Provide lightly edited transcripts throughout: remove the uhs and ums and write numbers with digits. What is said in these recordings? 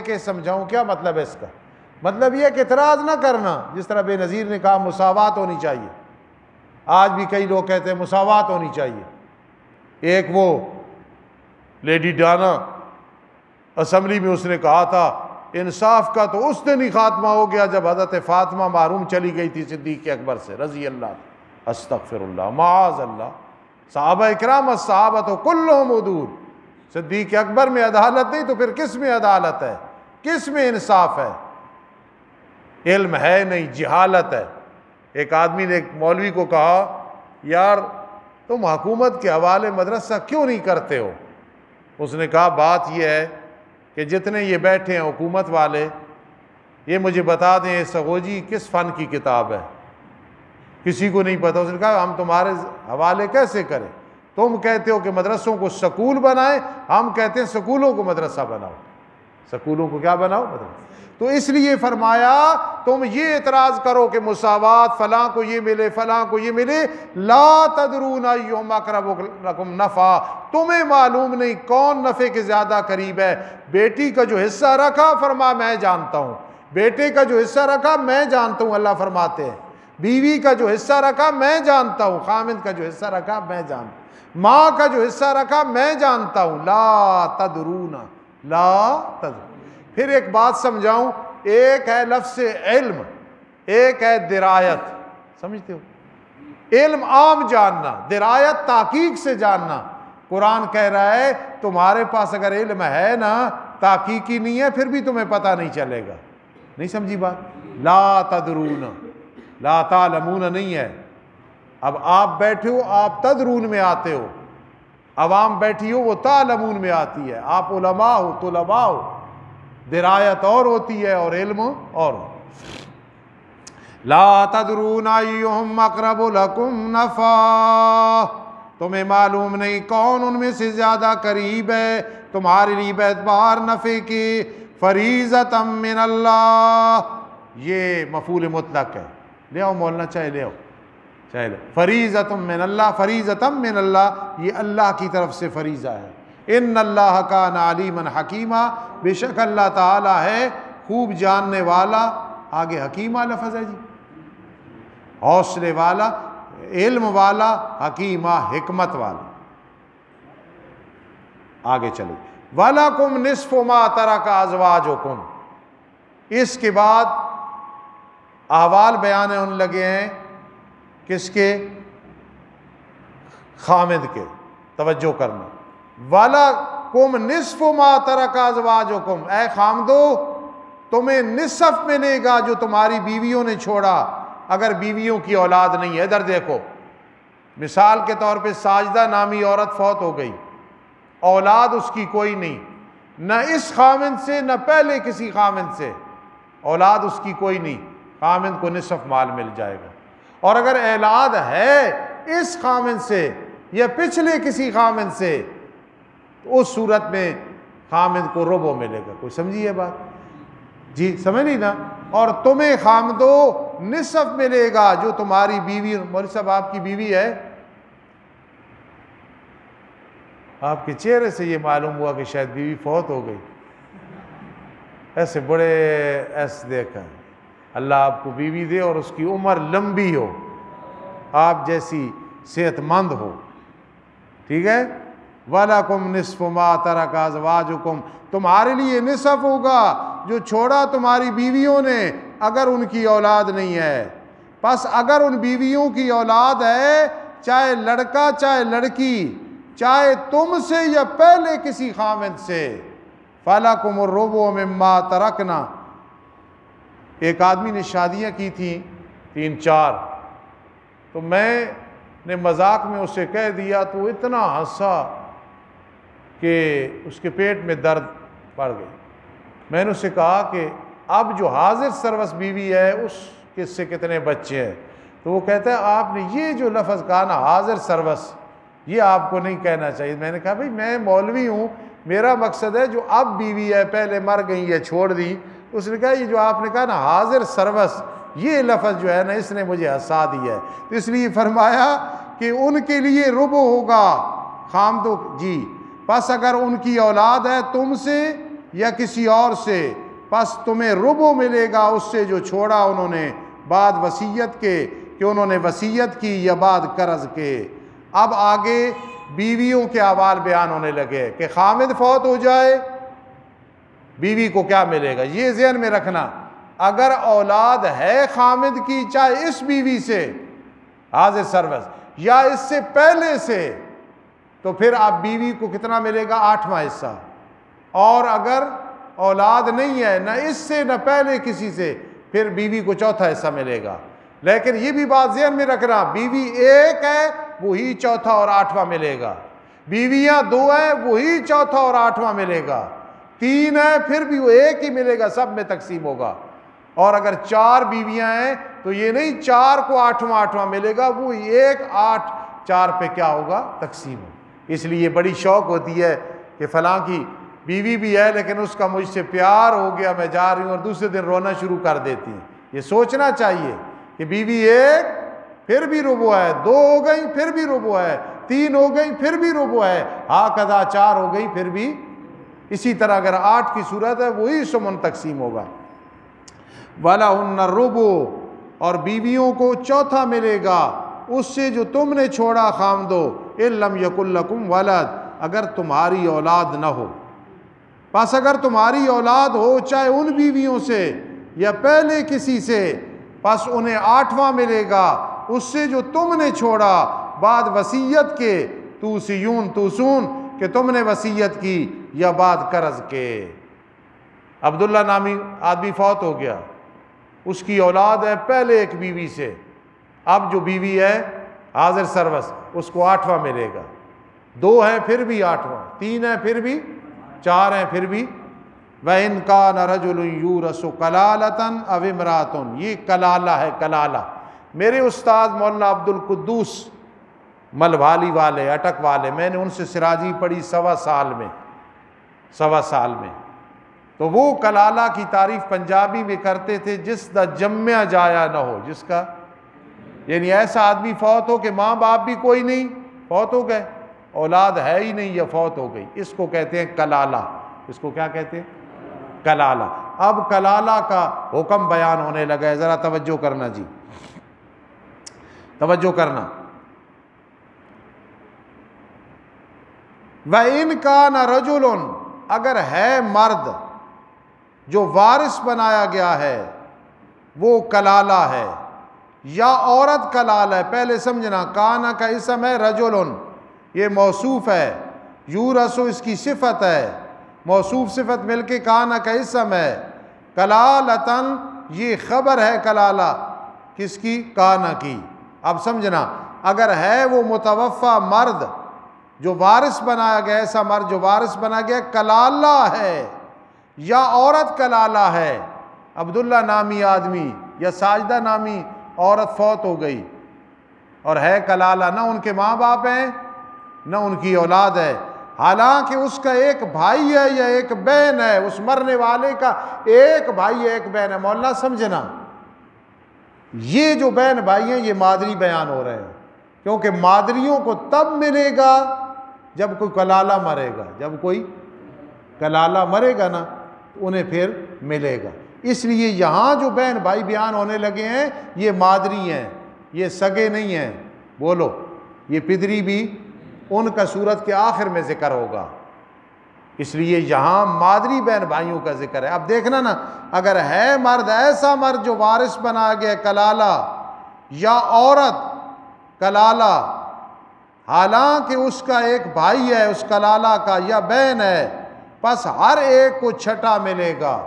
کہ سمجھاؤں کیا مطلب ہے اس کا؟ مطلب یہ کہ اعتراض نہ کرنا، جس طرح بے نظیر نے کہا مساوات ہونی چاہیے۔ آج بھی کئی لوگ کہتے ہیں مساوات ہونی چاہیے۔ ایک وہ لیڈی ڈانا اسمبلی میں اس نے کہا تھا انصاف کا تو اس دن ہی خاتمہ ہو گیا جب حضرت فاطمہ محروم چلی گئی تھی صدیق اکبر سے رضی اللہ، استغفر اللہ معاذ اللہ، صحابہ اکرام الصحابۃ کلہم عدول، صدیق اکبر میں عدالت نہیں تو پھر کس میں عدالت ہے؟ کس میں انصاف ہے؟ علم ہے نہیں، جہالت ہے۔ ایک آدمی نے ایک مولوی کو کہا یار تم حکومت کے حوالے مدرسہ کیوں نہیں کرتے ہو؟ اس نے کہا بات یہ ہے کہ جتنے یہ بیٹھے ہیں حکومت والے، یہ مجھے بتا دیں سغوجی کس فن کی کتاب ہے؟ کسی کو نہیں پتہ۔ اس نے کہا ہم تمہارے حوالے کیسے کریں؟ تم کہتے ہو کہ مدرسوں کو سکول بنائیں، ہم کہتے ہیں سکولوں کو مدرسہ بناؤ۔ سکولوں کو کیا بناؤ؟ مدرسہ۔ تو اس لیے فرمایا تم یہ اعتراض کرو کہ مساوات، فلاں کو یہ ملے فلاں کو یہ ملے، لا تدرون ایہم اقرب لکم نفعا، تمہیں معلوم نہیں کون نفع کے زیادہ قریب ہے۔ بیٹی کا جو حصہ رکھا فرما میں جانتا ہوں، بیٹے کا جو حصہ رکھا میں جانتا ہوں، اللہ فرماتے ہیں بیوی کا جو حصہ رکھا میں جانتا ہوں، خامند کا جو حصہ رکھا میں جانتا ہوں، ماں کا جو حصہ رکھا میں جانتا ہوں، لا تدرون لا تدرون۔ پھر ایک بات سمجھاؤں، ایک ہے لفظ علم، ایک ہے درایت، سمجھتے ہو؟ علم عام جاننا، درایت تحقیق سے جاننا۔ قرآن کہہ رہا ہے تمہارے پاس اگر علم ہے نا، تحقیقی نہیں ہے پھر بھی تمہیں پتہ نہیں چلے گا۔ نہیں سمجھی بات؟ لا تدرون، لا تعلمون نہیں ہے۔ اب آپ بیٹھے ہو آپ تدرون میں آتے ہو، عوام بیٹھی ہو وہ تعلمون میں آتی ہے، آپ علماء ہو طلباء ہو، درایت اور ہوتی ہے اور علم اور۔ لا تدرون ایہم اقرب لکم نفعا، تمہیں معلوم نہیں کون ان میں سے زیادہ قریب ہے تمہارے لیے باعتبار نفع کے، فریضۃ من اللہ، یہ مفعول مطلق ہے، لے آؤ مولانا چاہے لے آؤ چاہے لے، فریضۃ من اللہ، فریضۃ من اللہ یہ اللہ کی طرف سے فریضہ ہے۔ ان اللہ کان علیما حکیما، بے شک اللہ تعالی ہے خوب جاننے والا، آگے حکیمہ لفظ ہے جی، حوصلے والا، علم والا، حکیمہ حکمت والا۔ آگے چلو، وَلَكُمْ نِصْفُ مَا تَرَكَ أَزْوَاجُكُمْ، اس کے بعد احوال بیان ہونے لگے ہیں کس کے؟ خامد کے، توجہ کرنا۔ وَلَكُمْ نِصْفُ مَا تَرَكَ أَزْوَاجُكُمْ، اے خامدو تمہیں نصف ملے گا جو تمہاری بیویوں نے چھوڑا اگر بیویوں کی اولاد نہیں ہے۔ ادھر دیکھو، مثال کے طور پہ ساجدہ نامی عورت فوت ہو گئی، اولاد اس کی کوئی نہیں، نہ اس خامند سے نہ پہلے کسی خامند سے، اولاد اس کی کوئی نہیں، خامند کو نصف مال مل جائے گا۔ اور اگر اولاد ہے اس خامند سے یا پچھلے کسی خامند سے تو اس صورت میں خامند کو ربع ملے گا۔ کوئی سمجھیے بات؟ جی سمجھ نہیں نا؟ اور تمہیں خامدو نصف ملے گا جو تمہاری بیوی، مولوی صاحب آپ کی بیوی ہے؟ آپ کے چہرے سے یہ معلوم ہوا کہ شاید بیوی فوت ہو گئی، ایسے بڑے ایسے دیکھا۔ اللہ آپ کو بیوی دے اور اس کی عمر لمبی ہو، آپ جیسی صحت مند ہو، ٹھیک ہے؟ وَلَكُمْ نِصْفُ مَا تَرَكَ أَزْوَاجُكُمْ، تمہارے لیے نصف ہوگا جو چھوڑا تمہاری بیویوں نے اگر ان کی اولاد نہیں ہے۔ پس اگر ان بیویوں کی اولاد ہے، چاہے لڑکا چاہے لڑکی، چاہے تم سے یا پہلے کسی خامند سے، فَلَكُمُ الرُّبُعُ مِمَّا تَرَكْنَا۔ ایک آدمی نے شادیاں کی تھیں 3-4، تو میں نے مذاق میں اسے کہہ دیا تو اتنا ہنسا کہ اس کے پیٹ میں درد پڑ گئی۔ میں نے اسے کہا کہ اب جو حاضر سروس بیوی ہے اس کے سے کتنے بچے ہیں؟ تو وہ کہتا ہے آپ نے یہ جو لفظ کہا نا حاضر سروس، یہ آپ کو نہیں کہنا چاہیے۔ میں نے کہا بھائی میں مولوی ہوں، میرا مقصد ہے جو اب بیوی ہے، پہلے مر گئی ہے چھوڑ دی۔ اس نے کہا یہ جو آپ نے کہا نا حاضر سروس، یہ لفظ جو ہے نا اس نے مجھے ہنسا دیا ہے، تو اس لیے فرمایا کہ ان کے لیے ربع ہوگا خامدو۔ جی پس اگر ان کی اولاد ہے تم سے یا کسی اور سے، پس تمہیں ربع ملے گا اس سے جو چھوڑا انہوں نے بعد وصیت کے، کہ انہوں نے وصیت کی یا بعد قرض کے۔ اب آگے بیویوں کے احوال بیان ہونے لگے کہ خامد فوت ہو جائے بیوی کو کیا ملے گا۔ یہ ذہن میں رکھنا، اگر اولاد ہے خامد کی، چاہے اس بیوی سے حاضر سروس یا اس سے پہلے سے، تو پھر آپ بیوی کو کتنا ملے گا؟ 8واں حصہ۔ اور اگر اولاد نہیں ہے، نہ اس سے نہ پہلے کسی سے، پھر بیوی کو چوتھا حصہ ملے گا۔ لیکن یہ بھی بات ذہن میں رکھنا، بیوی ایک ہے وہی چوتھا اور 8واں ملے گا، بیویاں 2 ہیں وہی چوتھا اور 8واں ملے گا، 3 ہیں پھر بھی وہ ایک ہی ملے گا، سب میں تقسیم ہوگا۔ اور اگر 4 بیویاں ہیں تو یہ نہیں 4 کو 8واں ملے گا، وہ 1 8 4 پہ کیا ہوگا؟ تقسیم ہو۔ اس لیے بڑی شوق ہوتی ہے کہ فلاں کی بیوی بھی ہے لیکن اس کا مجھ سے پیار ہو گیا، میں جا رہی ہوں، اور دوسرے دن رونا شروع کر دیتی ہیں۔ یہ سوچنا چاہیے کہ بیوی 1 پھر بھی ربع ہے، 2 ہو گئی پھر بھی ربع ہے، 3 ہو گئی پھر بھی ربع ہے، ہاکذا 4 ہو گئی پھر بھی اسی طرح، اگر 8 کی صورت ہے وہی ثمن تقسیم ہوگا۔ وَلَهُنَّ الرُّبُعُ، اور بیویوں کو چوتھا ملے گا اس سے جو تم نے چھوڑا خامدو، إِن لَمْ يَكُن لَكُمْ وَلَدٌ، اگر تمہاری اولاد نہ ہو۔ پس اگر تمہاری اولاد ہو چاہے ان بیویوں سے یا پہلے کسی سے، پس انہیں 8واں ملے گا اس سے جو تم نے چھوڑا بعد وصیت کے، توصون کہ تم نے وصیت کی، یا بعد قرض کے۔ عبداللہ نامی آدمی فوت ہو گیا، اس کی اولاد ہے پہلے ایک بیوی سے، اب جو بیوی ہے حاضر سروس اس کو 8واں ملے گا، 2 ہیں پھر بھی 8واں، 3 ہیں پھر بھی، 4 ہیں پھر بھی۔ وَإِنْ كَانَ رَجُلٌ يُورَثُ كَلَالَةً أَوْ امْرَأَةٌ، یہ کلالہ ہے، کلالہ۔ میرے استاد مولانا عبد القدوس ملبھالی والے، اٹک والے، میں نے ان سے سراجی پڑھی 1.25 سال میں، تو وہ کلالہ کی تعریف پنجابی میں کرتے تھے، جس دا جمع جایا نہ ہو، جس کا یعنی ایسا آدمی فوت ہو کہ ماں باپ بھی کوئی نہیں، فوت ہو گئے، اولاد ہے ہی نہیں یا فوت ہو گئی، اس کو کہتے ہیں کلالہ۔ اس کو کیا کہتے ہیں؟ کلالہ۔ اب کلالہ کا حکم بیان ہونے لگا ہے، ذرا توجہ کرنا جی، توجہ کرنا۔ وَإِنْ كَانَ رَجُلٌ، اگر ہے مرد جو وارث بنایا گیا ہے وہ کلالہ ہے، یا عورت کلالہ ہے۔ پہلے سمجھنا، کانا کا اسم ہے، رجلن یہ موصوف ہے، یورثو اس کی صفت ہے، موصوف صفت مل کے کانا کا اسم ہے، کلالتن یہ خبر ہے کلالہ کس کی؟ کانا کی۔ اب سمجھنا، اگر ہے وہ متوفی مرد جو وارث بنایا گیا، ایسا مرد جو وارث بنا گیا کلالہ ہے، یا عورت کلالہ ہے، عبداللہ نامی آدمی یا ساجدہ نامی عورت فوت ہو گئی اور ہے کلالہ، نہ ان کے ماں باپ ہیں نہ ان کی اولاد ہے، حالانکہ اس کا ایک بھائی ہے یا ایک بہن ہے، اس مرنے والے کا ایک بھائی ہے ایک بہن ہے۔ مولانا سمجھنا، یہ جو بہن بھائی ہیں یہ مادری بیان ہو رہے ہیں، کیونکہ مادریوں کو تب ملے گا جب کوئی کلالہ مرے گا، جب کوئی کلالہ مرے گا نا انہیں پھر ملے گا۔ اس لیے یہاں جو بہن بھائی بیان ہونے لگے ہیں یہ مادری ہیں، یہ سگے نہیں ہیں، بولو، یہ پدری بھی ان کا صورت کے آخر میں ذکر ہوگا، اس لیے یہاں مادری بہن بھائیوں کا ذکر ہے۔ اب دیکھنا نا، اگر ہے مرد، ایسا مرد جو وارث بنا گیا کلالہ، یا عورت کلالہ، حالانکہ اس کا ایک بھائی ہے اس کلالہ کا یا بہن ہے، پس ہر ایک کو چھٹا ملے گا۔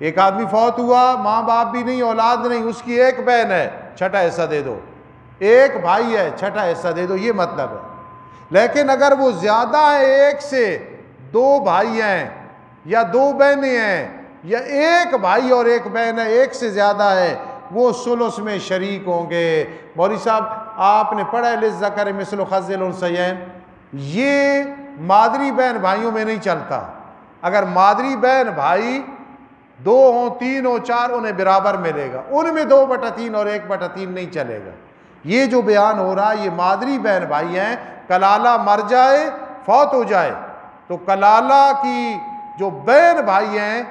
ایک آدمی فوت ہوا، ماں باپ بھی نہیں، اولاد نہیں، اس کی ایک بہن ہے، چھٹا حصہ دے دو، ایک بھائی ہے، چھٹا حصہ دے دو، یہ مطلب ہے۔ لیکن اگر وہ زیادہ ہے، ایک سے 2 بھائی ہیں یا 2 بہنیں ہیں، یا ایک بھائی اور ایک بہن ہے، ایک سے زیادہ ہے، وہ ثلث میں شریک ہوں گے۔ مولوی صاحب آپ نے پڑھا ہے للذکر مثل حظ الانثیین، یہ مادری بہن بھائیوں میں نہیں چلتا۔ اگر مادری بہن بھائی 2 ہوں، 3 ہوں، 4، انہیں برابر ملے گا، ان میں 2/3 اور 1/3 نہیں چلے گا۔ یہ جو بیان ہو رہا ہے یہ مادری بہن بھائی ہیں، کلالہ مر جائے، فوت ہو جائے تو کلالہ کی جو بہن بھائی ہیں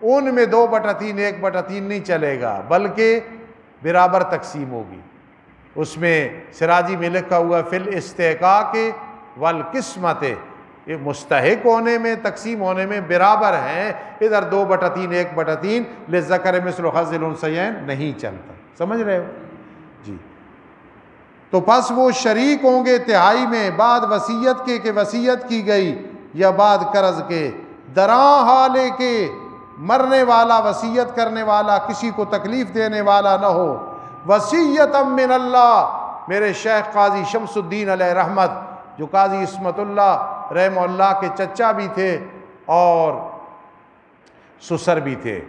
ان میں 2/3 1/3 نہیں چلے گا، بلکہ برابر تقسیم ہوگی۔ اس میں سراجی میں لکھا ہوا فی الاستحقاق والقسمت، یہ مستحق ہونے میں تقسیم ہونے میں برابر ہیں، ادھر 2/3 1/3 للذکر مثل حظ الانثیین نہیں چلتا۔ سمجھ رہے ہو جی؟ تو پس وہ شریک ہوں گے تہائی میں بعد وصیت کے کہ وصیت کی گئی یا بعد قرض کے، دراں حالے کے مرنے والا وصیت کرنے والا کسی کو تکلیف دینے والا نہ ہو۔ وصیت من اللہ، میرے شیخ قاضی شمس الدین علیہ رحمت، جو قاضی عصمت اللہ رحمہ اللہ کے چچا بھی تھے اور سسر بھی تھے،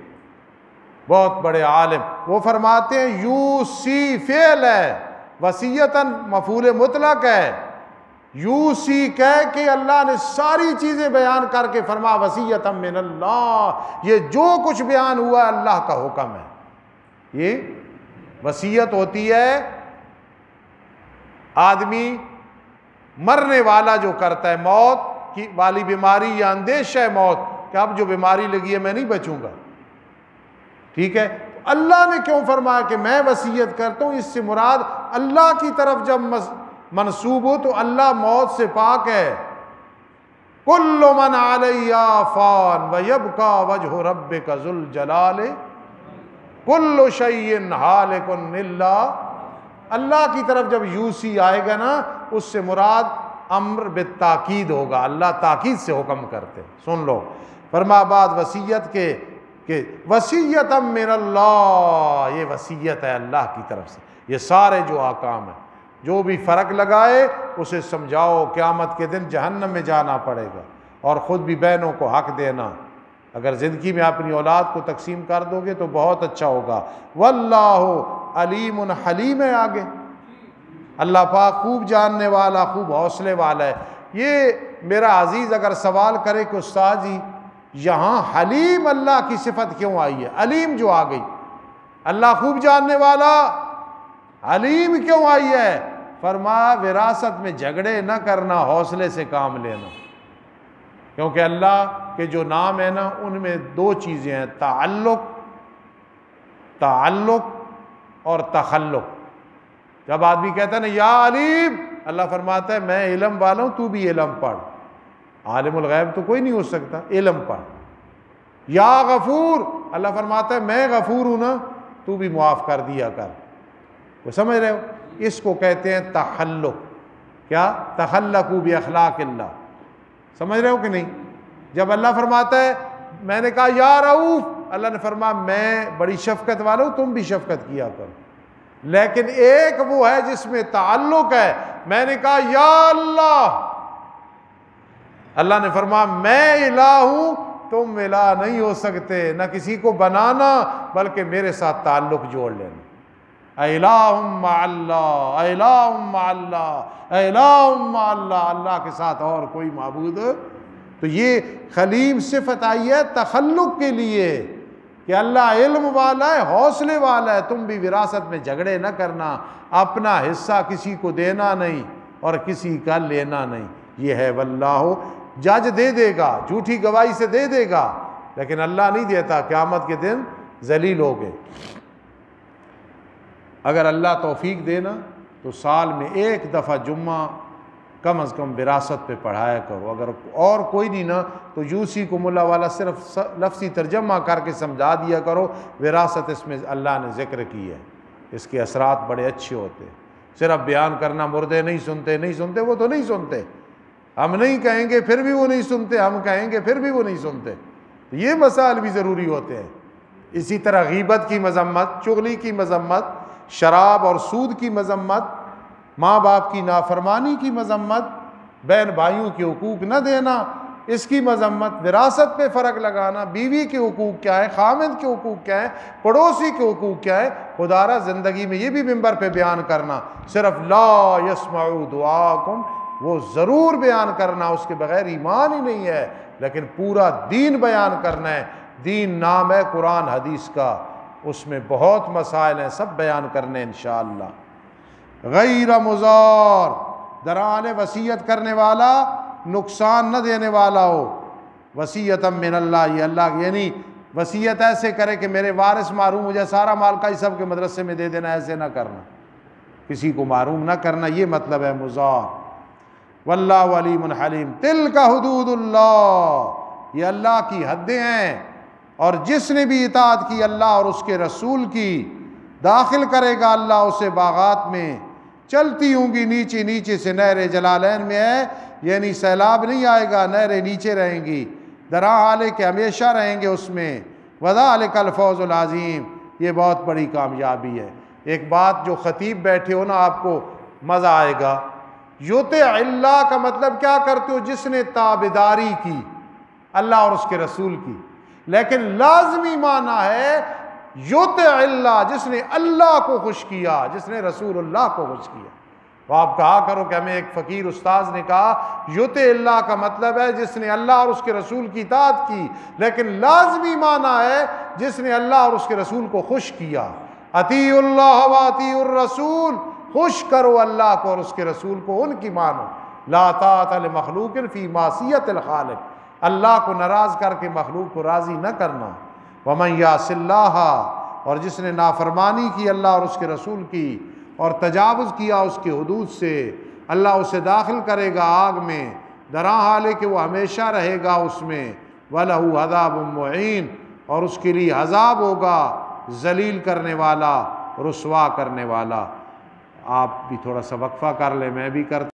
بہت بڑے عالم، وہ فرماتے ہیں یوسی فعل ہے، وصیتاً مفعول مطلق ہے، یوسی کہہ کہ اللہ نے ساری چیزیں بیان کر کے فرما وصیتاً من اللہ، یہ جو کچھ بیان ہوا ہے اللہ کا حکم ہے۔ یہ وصیت ہوتی ہے آدمی مرنے والا جو کرتا ہے، موت کی والی بیماری یا اندیشہ ہے موت کہ اب جو بیماری لگی ہے میں نہیں بچوں گا، ٹھیک ہے، اللہ نے کیوں فرمایا کہ میں وصیت کرتا ہوں؟ اس سے مراد اللہ کی طرف جب منسوب ہو تو اللہ موت سے پاک ہے۔ کل من علیہا فان ویبقی وجہ ربک ذو الجلال کل شیء ہالک الا، اللہ کی طرف جب یوسی آئے گا نا، اس سے مراد امر بالتاکید ہوگا، اللہ تاکید سے حکم کرتے۔ سن لو، فرما بعد وصیت کے کہ وصیت من اللہ، یہ وصیت ہے اللہ کی طرف سے۔ یہ سارے جو احکام ہیں، جو بھی فرق لگائے اسے سمجھاؤ، قیامت کے دن جہنم میں جانا پڑے گا، اور خود بھی بہنوں کو حق دینا۔ اگر زندگی میں اپنی اولاد کو تقسیم کر دو گے تو بہت اچھا ہوگا۔ واللہ علیم حلیم ہے آگے، اللہ پاک خوب جاننے والا، خوب حوصلے والا ہے۔ یہ میرا عزیز اگر سوال کرے کہ استاد جی یہاں حلیم اللہ کی صفت کیوں آئی ہے، علیم جو آ گئی، اللہ خوب جاننے والا، علیم کیوں آئی ہے؟ فرمایا وراثت میں جھگڑے نہ کرنا، حوصلے سے کام لینا، کیونکہ اللہ کے جو نام ہے نا ان میں 2 چیزیں ہیں، تعلق اور تخلق۔ جب آدمی کہتا ہے نا یا علیم، اللہ فرماتا ہے میں علم والا ہوں، تو بھی علم پڑھ۔ عالم الغیب تو کوئی نہیں ہو سکتا، علم پڑھ۔ یا غفور، اللہ فرماتا ہے میں غفور ہوں نا، تو بھی معاف کر دیا کر۔ وہ سمجھ رہے ہو؟ اس کو کہتے ہیں تخلق۔ کیا؟ تخلقوا باخلاق اللہ۔ سمجھ رہے ہو کہ نہیں؟ جب اللہ فرماتا ہے میں نے کہا یا رؤوف، اللہ نے فرمایا میں بڑی شفقت والا ہوں، تم بھی شفقت کیا کرو۔ لیکن ایک وہ ہے جس میں تعلق ہے، میں نے کہا یا اللہ، اللہ نے فرمایا میں الہ ہوں، تم الہ نہیں ہو سکتے، نہ کسی کو بنانا بلکہ میرے ساتھ تعلق جوڑ لینا۔ الہ مع اللہ، الہ مع اللہ، الہ مع اللہ، اللہ کے ساتھ اور کوئی معبود۔ تو یہ خلیم صفت آئی ہے تخلق کے لیے کہ اللہ علم والا ہے، حوصلے والا ہے، تم بھی وراثت میں جھگڑے نہ کرنا، اپنا حصہ کسی کو دینا نہیں اور کسی کا لینا نہیں۔ یہ ہے واللہ، جج دے دے گا، جھوٹی گواہی سے دے دے گا، لیکن اللہ نہیں دیتا، قیامت کے دن ذلیل ہوگے۔ اگر اللہ توفیق دینا تو سال میں 1 دفعہ جمعہ کم از کم وراثت پہ پڑھایا کرو، اگر اور کوئی نہیں نا تو یوسی کو ملا والا صرف لفظی ترجمہ کر کے سمجھا دیا کرو، وراثت اس میں اللہ نے ذکر کی ہے، اس کے اثرات بڑے اچھے ہوتے ہیں۔ صرف بیان کرنا مردے نہیں سنتے، وہ تو نہیں سنتے، ہم نہیں کہیں گے پھر بھی وہ نہیں سنتے، ہم کہیں گے پھر بھی وہ نہیں سنتے، یہ مسائل بھی ضروری ہوتے ہیں۔ اسی طرح غیبت کی مذمت، چغلی کی مذمت، شراب اور سود کی مذمت، ماں باپ کی نافرمانی کی مذمت، بہن بھائیوں کے حقوق نہ دینا اس کی مذمت، وراثت پہ فرق لگانا، بیوی کے حقوق کیا ہے، خامند کے حقوق کیا ہے، پڑوسی کے حقوق کیا ہے، خدا را زندگی میں یہ بھی ممبر پہ بیان کرنا، صرف لا یسمعوا دعاکم وہ ضرور بیان کرنا، اس کے بغیر ایمان ہی نہیں ہے، لیکن پورا دین بیان کرنا ہے۔ دین نام ہے قرآن حدیث کا، اس میں بہت مسائل ہیں، سب بیان کرنے انشاءاللہ۔ غیر مضار، دران وصیت کرنے والا نقصان نہ دینے والا ہو، وصیۃ من اللہ، یہ اللہ یعنی وصیت ایسے کرے کہ میرے وارث محروم ہو جائے، سارا مال کا ہی سب کے مدرسے میں دے دینا، ایسے نہ کرنا، کسی کو محروم نہ کرنا، یہ مطلب ہے مضار۔ واللہ علیم حلیم۔ تلک حدود اللہ، یہ اللہ کی حدیں ہیں، اور جس نے بھی اطاعت کی اللہ اور اس کے رسول کی، داخل کرے گا اللہ اسے باغات میں، چلتی ہوں گی نیچے نیچے سے، نہر جلالین میں ہے، یعنی سیلاب نہیں آئے گا، نہریں نیچے رہیں گی، درا حالے کہ ہمیشہ رہیں گے اس میں۔ وذالک الفوز العظیم، یہ بہت بڑی کامیابی ہے۔ ایک بات جو خطیب بیٹھے ہو نا آپ کو مزہ آئے گا، یطع اللہ کا مطلب کیا کرتے ہو؟ جس نے تابعداری کی اللہ اور اس کے رسول کی، لیکن لازمی معنی ہے یطع اللہ، جس نے اللہ کو خوش کیا، جس نے رسول اللہ کو خوش کیا۔ تو آپ کہا کرو کہ ہمیں ایک فقیر استاذ نے کہا یطع اللہ کا مطلب ہے جس نے اللہ اور اس کے رسول کی اطاعت کی، لیکن لازمی معنی ہے جس نے اللہ اور اس کے رسول کو خوش کیا۔ اطیعوا اللہ واطیعوا الرسول، خوش کرو اللہ کو اور اس کے رسول کو، ان کی مانو۔ لا طاعۃ لمخلوق فی معصیۃ الخالق، اللہ کو ناراض کر کے مخلوق کو راضی نہ کرنا۔ ومن یعص اللہ، اور جس نے نافرمانی کی اللہ اور اس کے رسول کی اور تجاوز کیا اس کے حدود سے، اللہ اسے داخل کرے گا آگ میں، درا حالے کہ وہ ہمیشہ رہے گا اس میں۔ وَلَهُ عَذَابٌ مُعِینٌ، اور اس کے لیے عذاب ہوگا ذلیل کرنے والا، رسوا کرنے والا۔ آپ بھی تھوڑا سا وقفہ کر لیں، میں بھی کرتا